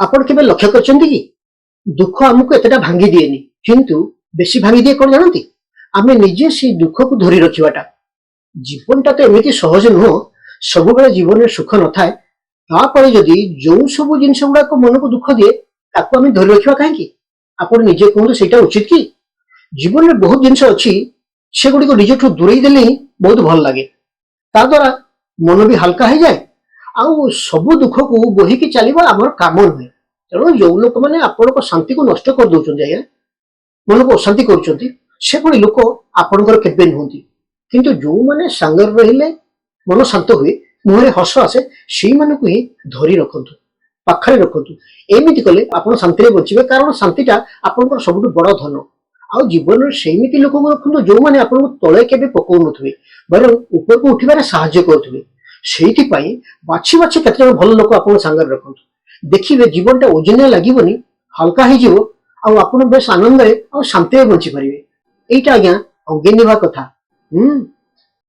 ଆପଣ କେବେ ଲକ୍ଷ୍ୟ କରିଛନ୍ତି କି ଦୁଃଖ ଆମକୁ ଏତେଟା ଭାଙ୍ଗି ଦିଏନି, କିନ୍ତୁ ବେଶୀ ଭାଙ୍ଗି ଦିଏ କଣ ଜାଣନ୍ତି? ଆମେ ନିଜେ ସେଇ ଦୁଃଖକୁ ଧରି ରଖିବାଟା। ଜୀବନଟା ତ ଏମିତି ସହଜ ନୁହଁ, ସବୁବେଳେ ଜୀବନରେ ସୁଖ ନଥାଏ। ତାପରେ ଯଦି ଯୋଉ ସବୁ ଜିନିଷ ଗୁଡାକ ମନକୁ ଦୁଃଖ ଦିଏ ତାକୁ ଆମେ ଧରି ରଖିବା କାହିଁକି? ଆପଣ ନିଜେ କୁହନ୍ତୁ, ସେଇଟା ଉଚିତ କି? ଜୀବନରେ ବହୁତ ଜିନିଷ ଅଛି, ସେଗୁଡିକୁ ନିଜଠୁ ଦୂରେଇ ଦେଲେ ହିଁ ବହୁତ ଭଲ ଲାଗେ। ତା ଦ୍ୱାରା ମନ ବି ହାଲକା ହେଇଯାଏ, ଆଉ ସବୁ ଦୁଃଖକୁ ବୋହିକି ଚାଲିବା ଆମର କାମ ନୁହେଁ। ତେଣୁ ଯୋଉ ଲୋକମାନେ ଆପଣଙ୍କ ଶାନ୍ତିକୁ ନଷ୍ଟ କରିଦଉଛନ୍ତି, ଆଜ୍ଞା ମନକୁ ଅଶାନ୍ତି କରୁଛନ୍ତି, ସେଭଳି ଲୋକ ଆପଣଙ୍କର କେବେ ନୁହନ୍ତି। କିନ୍ତୁ ଯୋଉମାନେ ସାଙ୍ଗରେ ରହିଲେ ମନ ଶାନ୍ତ ହୁଏ, ମୁହଁରେ ହସ ଆସେ, ସେଇମାନଙ୍କୁ ହିଁ ଧରି ରଖନ୍ତୁ, ପାଖରେ ରଖନ୍ତୁ। ଏମିତି କଲେ ଆପଣ ଶାନ୍ତିରେ ବଞ୍ଚିବେ, କାରଣ ଶାନ୍ତିଟା ଆପଣଙ୍କର ସବୁଠୁ ବଡ ଧନ। ଆଉ ଜୀବନରେ ସେମିତି ଲୋକଙ୍କୁ ରଖନ୍ତୁ ଯୋଉମାନେ ଆପଣଙ୍କୁ ତଳେ କେବେ ପକଉନଥିବେ, ବରଂ ଉପରକୁ ଉଠିବାରେ ସାହାଯ୍ୟ କରୁଥିବେ। ସେଇଥିପାଇଁ ବାଛି ବାଛି କେତେଜଣ ଭଲ ଲୋକ ଆପଣଙ୍କ ସାଙ୍ଗରେ ରଖନ୍ତୁ। ଦେଖିବେ ଜୀବନଟା ଓଜନିଆ ଲାଗିବନି, ହାଲକା ହେଇଯିବ, ଆଉ ଆପଣ ବେଶ ଆନନ୍ଦରେ ଆଉ ଶାନ୍ତିରେ ବଞ୍ଚିପାରିବେ। ଏଇଟା ଆଜ୍ଞା ଅଙ୍ଗେ ନିଭା କଥା।